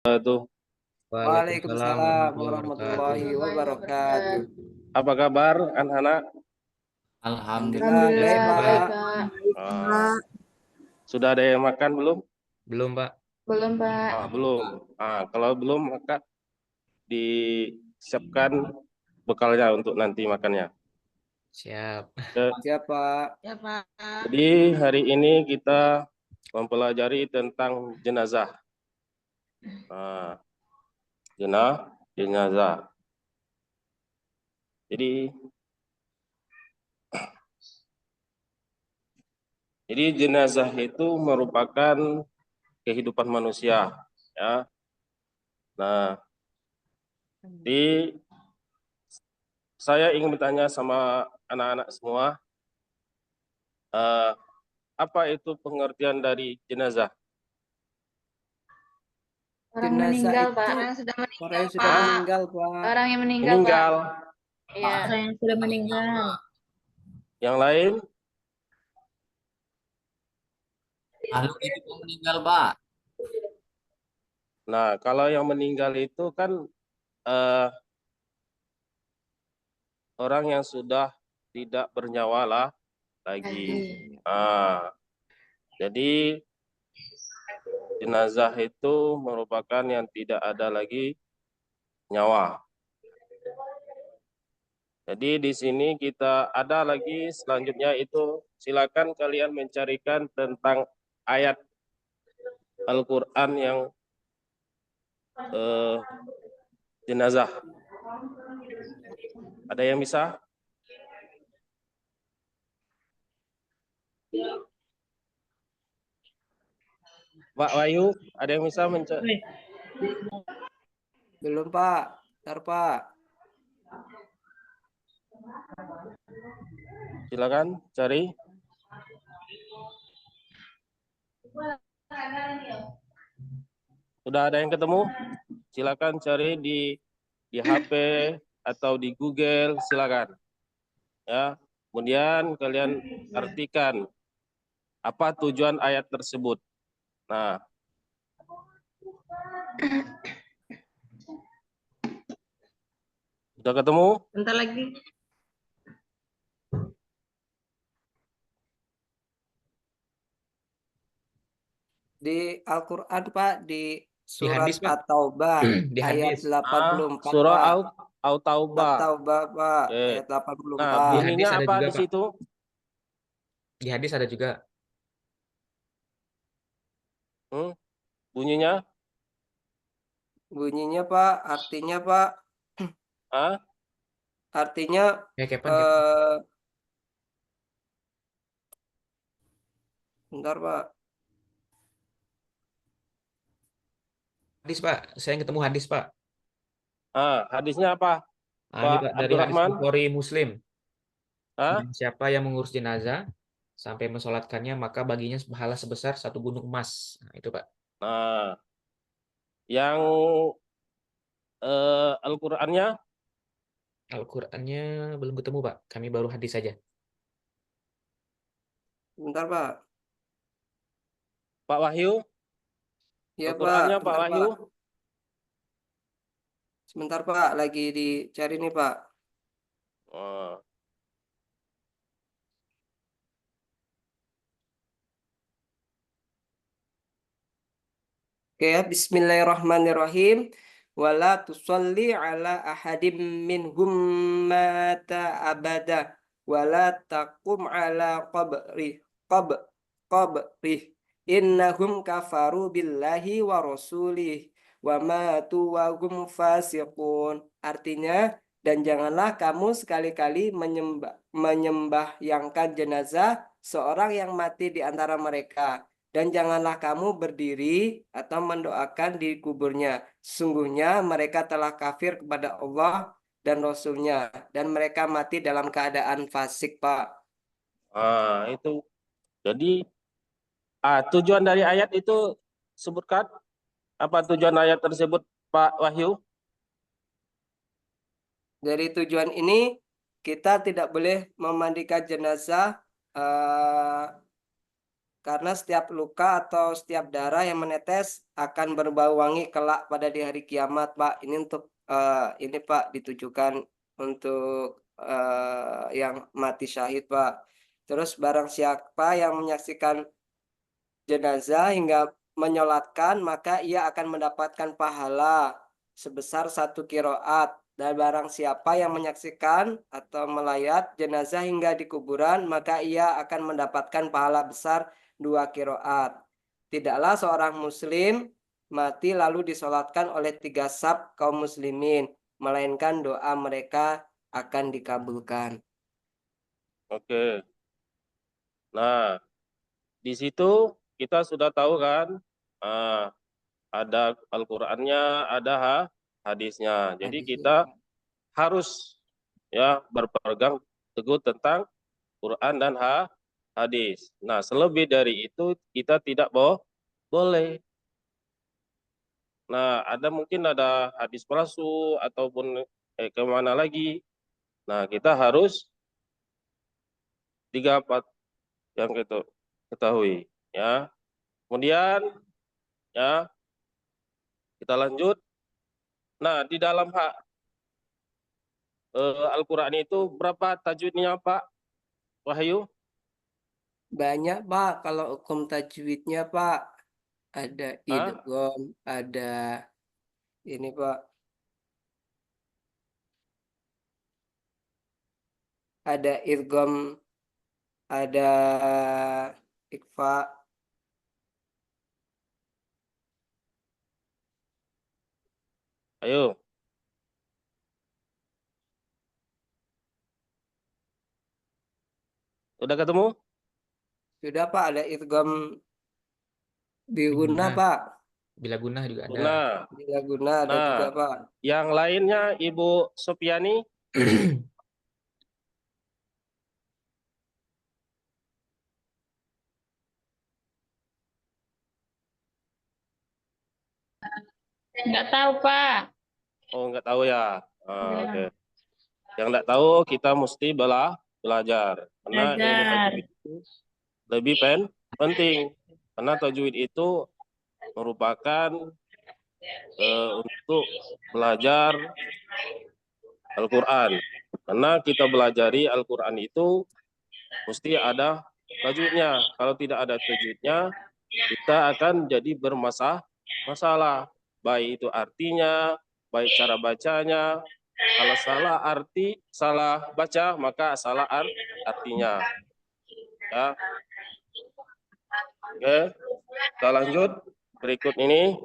Tuh, Waalaikumsalam Waalaikumsalam warahmatullahi warahmatullahi wabarakatuh. wabarakatuh. apa kabar anak-anak? Alhamdulillah Alhamdulillah baik, baik Pak. Pak. Ah, sudah ada yang makan belum? Belum, Pak. Belum Pak. Belum. Kalau belum maka disiapkan bekalnya untuk nanti makannya. Siap. Siapa? Ya Pak. Jadi hari ini kita mempelajari tentang jenazah. Ah, jenazah. Jadi jenazah itu merupakan kehidupan manusia, ya. Nah, saya ingin bertanya sama anak-anak semua, apa itu pengertian dari jenazah? Orang Jenazah meninggal itu Pak. Orang yang sudah meninggal orang yang sudah Pak. meninggal Pak. Orang yang meninggal Pak. Meninggal. Iya. Orang yang sudah meninggal. Yang lain? Makhluk hidup yang meninggal, Pak. Nah, kalau yang meninggal itu kan orang yang sudah tidak bernyawa lah lagi. Jadi jenazah itu merupakan yang tidak ada lagi nyawa. Jadi di sini kita ada lagi selanjutnya itu silakan kalian mencarikan tentang ayat Al-Quran yang jenazah. Ada yang bisa? Pak Wahyu, ada yang bisa mencari? Belum Pak. Ntar Pak. Silakan cari. Sudah ada yang ketemu? Silakan cari di HP atau di Google, silakan. Ya. Kemudian kalian artikan apa tujuan ayat tersebut. Nah, sudah ketemu? Bentar lagi. Di Al-Qur'an Pak, di surat hadis, Pak. At-Taubah Di ayat hadis. 84 Surah Pak. At-Taubah. At-Taubah Pak, Oke. ayat Nah, 84. Di bunyinya hadis ada apa juga, di Pak. situ? Di hadis ada juga. Bunyinya? Bunyinya Pak, artinya Pak, artinya Kepan. bentar Pak. Hadis, Pak. Saya yang ketemu hadis, Pak. Hadisnya apa? Ini Pak, dari hadis Abdurrahman? Bukhari Muslim. Siapa yang mengurus jenazah sampai mensolatkannya, maka baginya pahala sebesar 1 gunung emas. Nah, itu Pak. Nah, yang Al-Qur'annya? Al-Qur'annya belum ketemu, Pak. Kami baru hadis saja. Bentar Pak. Pak Wahyu? Iya Pak, Al-Qur'annya Pak bentar Wahyu? Pak. Sebentar Pak, lagi dicari nih Pak. Oke ya, bismillahirrahmanirrahim. Wala tusalli ala ahadim minhum mata abada wala taqum ala qabri innahum kafaru billahi wa rasulih wa matu wa hum fasiqun. Artinya, dan janganlah kamu sekali-kali menyembahyangkan jenazah seorang yang mati di antara mereka. Dan janganlah kamu berdiri atau mendoakan di kuburnya. Sungguhnya mereka telah kafir kepada Allah dan Rasul-Nya. Dan mereka mati dalam keadaan fasik, Pak. Itu. Jadi, tujuan dari ayat itu sebutkan. Apa tujuan ayat tersebut, Pak Wahyu? Dari tujuan ini, kita tidak boleh memandikan jenazah karena setiap luka atau setiap darah yang menetes akan berbau wangi kelak pada di hari kiamat, Pak. Ini untuk ini Pak ditujukan untuk yang mati syahid, Pak. Terus barang siapa yang menyaksikan jenazah hingga menyolatkan, maka ia akan mendapatkan pahala sebesar 1 kiroat. Dan barang siapa yang menyaksikan atau melayat jenazah hingga di kuburan, maka ia akan mendapatkan pahala besar 2 kiroat. Tidaklah seorang muslim mati lalu disolatkan oleh 3 saf kaum muslimin, melainkan doa mereka akan dikabulkan. Oke. Nah, di situ kita sudah tahu kan, ada Al-Qur'annya, ada hadisnya. Jadi kita harus ya berpegang teguh tentang Quran dan hadis. Nah, selebih dari itu kita tidak boleh. Nah, mungkin ada hadis palsu ataupun kemana lagi. Nah, kita harus 3-4 yang kita ketahui ya. Kemudian ya kita lanjut. Nah, di dalam Al-Qur'an itu berapa tajwidnya, Pak Wahyu? Banyak, Pak, kalau hukum tajwidnya, Pak. Ada Hah? idgham, ada ini, Pak. Ada idgham, ada ikfa. Ayo. Udah ketemu? Sudah, Pak, ada idgham biguna, Guna. Pak. Bila guna juga ada. Nah, Bila guna ada nah, juga, Pak. yang lainnya Ibu Sopiani? Saya nggak tahu, Pak. Oh, nggak tahu ya. Ya, Oke. Yang nggak tahu kita mesti belajar. Karena ilmu belajar. tajwid itu lebih penting. Karena tajwid itu merupakan untuk belajar Al-Quran. Karena kita belajari Al-Quran itu mesti ada tajwidnya. Kalau tidak ada tajwidnya, kita akan jadi bermasalah. Baik itu artinya, baik cara bacanya. Kalau salah arti, salah baca, maka salah artinya. Ya. Oke, kita lanjut. Berikut ini.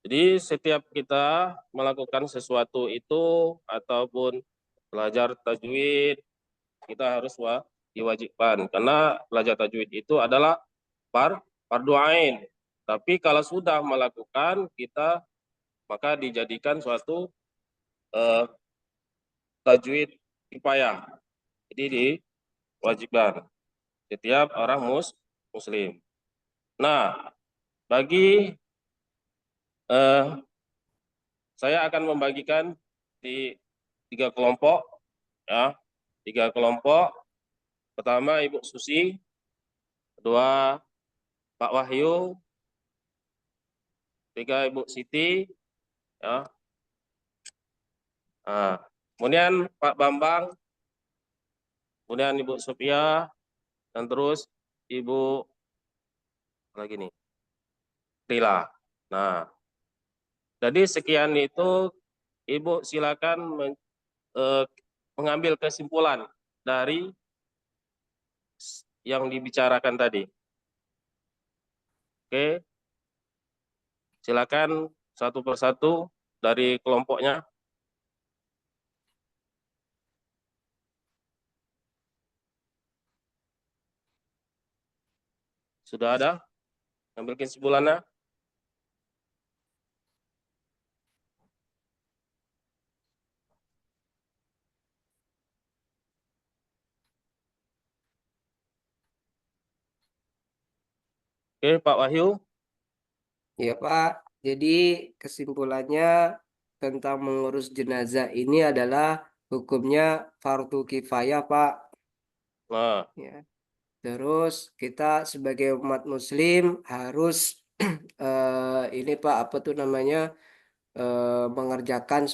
Jadi setiap kita melakukan sesuatu itu ataupun belajar tajwid, kita harus diwajibkan. Karena belajar tajwid itu adalah fardu ain. Tapi kalau sudah melakukan, kita maka dijadikan suatu tajwid kifayah. Jadi diwajibkan setiap orang muslim. Nah, bagi saya akan membagikan di 3 kelompok ya. 3 kelompok. Pertama Ibu Susi, kedua Pak Wahyu, ketiga Ibu Siti ya. Nah, kemudian Pak Bambang, kemudian Ibu Sophia, dan terus Ibu lagi nih, Rila. Nah, jadi sekian itu Ibu silakan mengambil kesimpulan dari yang dibicarakan tadi. Oke, silakan satu persatu dari kelompoknya. Sudah ada? Ambil kesimpulannya. Oke, Pak Wahyu. Ya Pak, jadi kesimpulannya tentang mengurus jenazah ini adalah hukumnya fardu kifayah Pak. Nah, Ya. Terus kita sebagai umat muslim harus ini Pak apa tuh namanya mengerjakan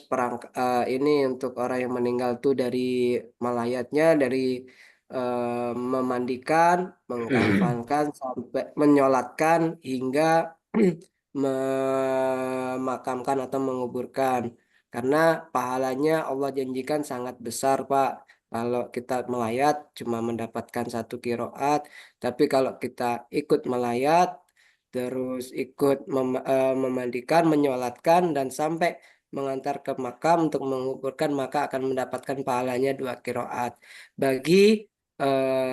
ini untuk orang yang meninggal tuh dari melayatnya dari memandikan, mengkafankan sampai menyolatkan hingga memakamkan atau menguburkan. Karena pahalanya Allah janjikan sangat besar, Pak. Kalau kita melayat cuma mendapatkan 1 kiroat, tapi kalau kita ikut melayat, terus ikut memandikan, menyolatkan, dan sampai mengantar ke makam untuk menguburkan, maka akan mendapatkan pahalanya 2 kiroat. Bagi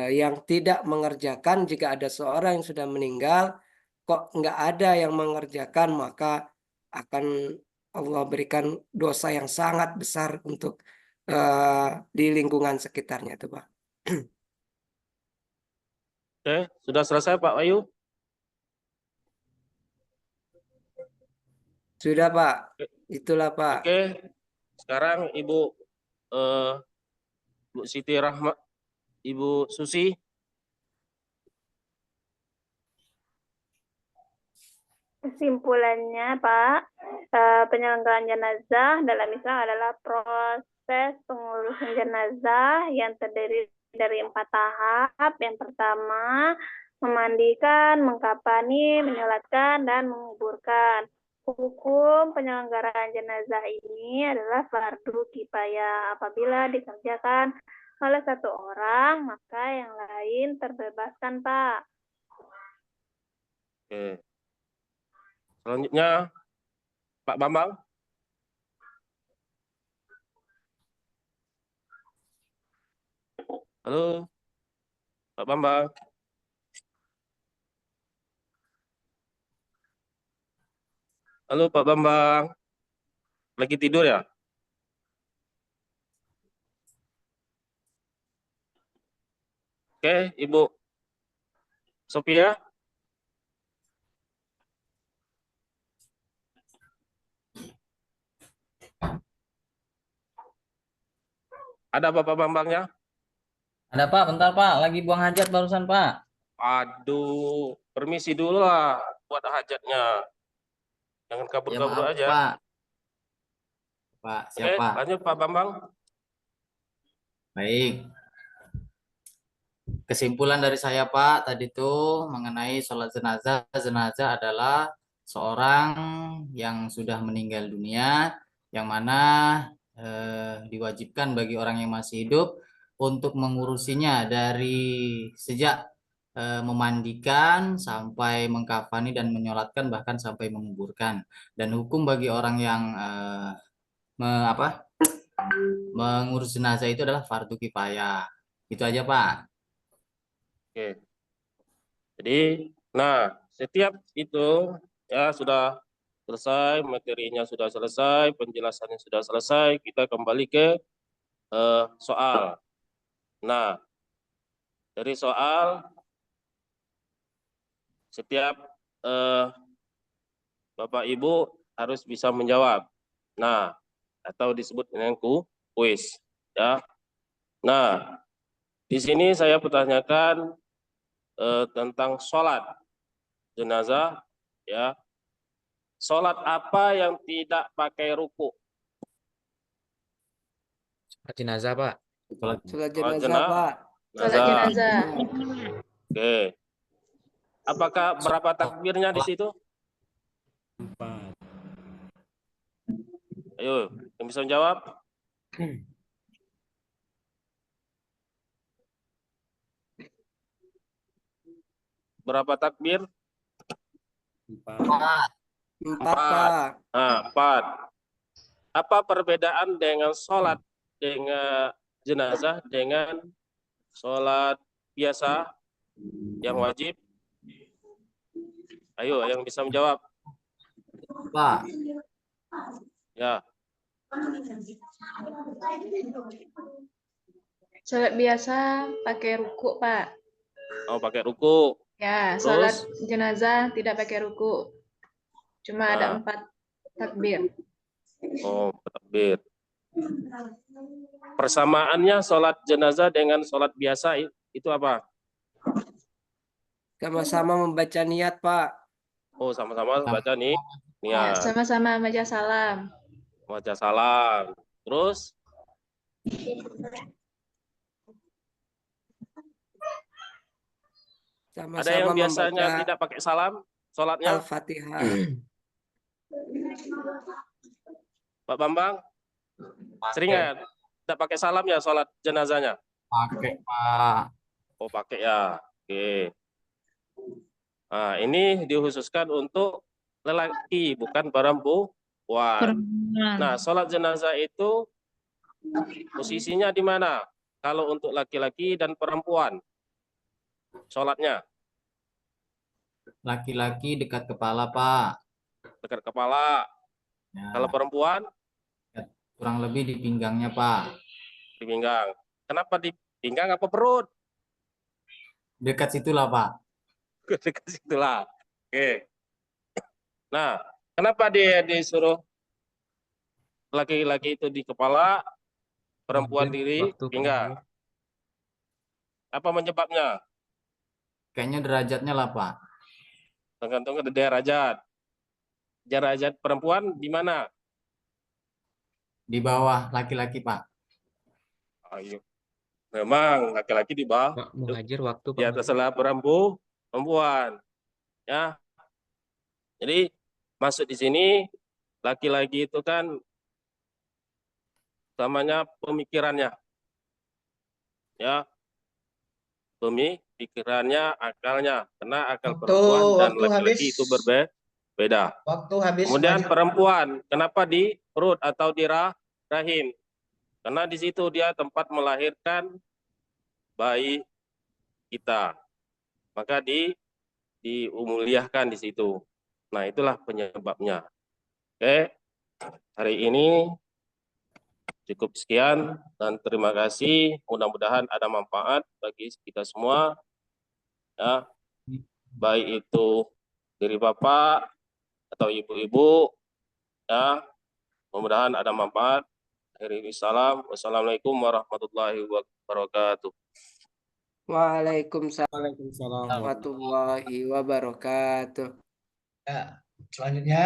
yang tidak mengerjakan, jika ada seorang yang sudah meninggal, kok nggak ada yang mengerjakan, maka akan Allah berikan dosa yang sangat besar untuk di lingkungan sekitarnya tuh Pak. oke, sudah selesai Pak Wahyu? Sudah Pak, Oke, itulah Pak. oke. Sekarang eh, Bu Siti Rahma, Ibu Susi. Kesimpulannya, Pak, penyelenggaraan jenazah dalam Islam adalah proses pengurusan jenazah yang terdiri dari 4 tahap. Yang pertama, memandikan, mengkafani, menyolatkan, dan menguburkan. Hukum penyelenggaraan jenazah ini adalah fardu kifayah. Apabila dikerjakan oleh 1 orang, maka yang lain terbebaskan, Pak. Oke. Selanjutnya Pak Bambang. Halo, Pak Bambang. Halo, Pak Bambang. Lagi tidur ya? Oke, Ibu Sophia. Ada Bapak Bambangnya? Ada Pak, bentar Pak, lagi buang hajat barusan Pak. Aduh, permisi dulu lah buat hajatnya. Jangan Ya kabur-kabur maaf aja. Pak. Pak, Oke, siapa? lanjut Pak Bambang. Baik. Kesimpulan dari saya Pak tadi itu mengenai sholat jenazah. Jenazah adalah seorang yang sudah meninggal dunia, yang mana diwajibkan bagi orang yang masih hidup untuk mengurusinya dari sejak memandikan sampai mengkafani dan menyolatkan bahkan sampai menguburkan. Dan hukum bagi orang yang mengurus jenazah itu adalah fardu kifayah. Itu aja Pak. Oke. Jadi, nah, setiap itu ya sudah selesai, materinya sudah selesai, penjelasannya sudah selesai, kita kembali ke soal. Nah, dari soal setiap Bapak Ibu harus bisa menjawab. Nah, atau disebut dengan kuis, ya. Nah, di sini saya pertanyakan tentang sholat jenazah, ya. Sholat apa yang tidak pakai ruku? Jenazah Pak. Sholat Sholat jenazah Pak. Sholat jenazah. Oke. Apakah berapa takbirnya di situ? Ayo, yang bisa menjawab? Berapa takbir? 4 Pak. Nah, 4. Apa perbedaan dengan sholat dengan jenazah dengan sholat biasa yang wajib? Ayo, yang bisa menjawab. Pak, Ya, Sholat biasa pakai ruku, Pak. mau pakai ruku. Ya, sholat Terus jenazah tidak pakai ruku. Cuma ada nah, 4 takbir. oh takbir. Persamaannya sholat jenazah dengan sholat biasa itu apa? Sama-sama membaca niat, Pak. Oh, sama-sama baca nih Ya, niat, sama-sama baca salam. baca salam. Terus ada yang Sama-sama biasanya membaca tidak pakai salam sholatnya, Al-Fatihah. Pak Bambang? Sering Pakai, nggak tidak pakai salam ya sholat jenazahnya? pakai Pak. Oh, pakai ya. Oke. Nah, ini dikhususkan untuk lelaki, bukan perempuan. Nah, sholat jenazah itu posisinya di mana? Kalau untuk laki-laki dan perempuan, sholatnya Laki-laki dekat kepala Pak. dekat kepala. Ya, Kalau perempuan kurang lebih di pinggangnya Pak. di pinggang. Kenapa di pinggang apa perut? Dekat situlah Pak. Dekat situlah. Oke. Nah, kenapa dia disuruh laki-laki itu di kepala, perempuan di Waktu pinggang? Apa menyebabnya? Kayaknya derajatnya lah Pak. Tergantung ke derajat. Derajat perempuan di mana? Di bawah laki-laki Pak. Ayo. Memang laki-laki di bawah, Pak Muhajir, waktu di Pak ataslah perempuan. Ya. Jadi masuk di sini laki-laki itu kan namanya pemikirannya. Ya. Pemikirannya, akalnya. Karena akal perempuan dan laki-laki itu berbeda. Waktu habis. Kemudian perempuan, kenapa di perut atau di rahim? Karena di situ dia tempat melahirkan bayi kita. Maka diumuliahkan di situ. Nah, itulah penyebabnya. Oke, hari ini cukup sekian dan terima kasih. Mudah-mudahan ada manfaat bagi kita semua. Ya, baik itu dari Bapak atau Ibu-ibu, ya, mudah-mudahan ada manfaat. Akhirul salam. Wassalamualaikum warahmatullahi wabarakatuh. Waalaikumsalam Waalaikumsalam. warahmatullahi wabarakatuh. Ya, selanjutnya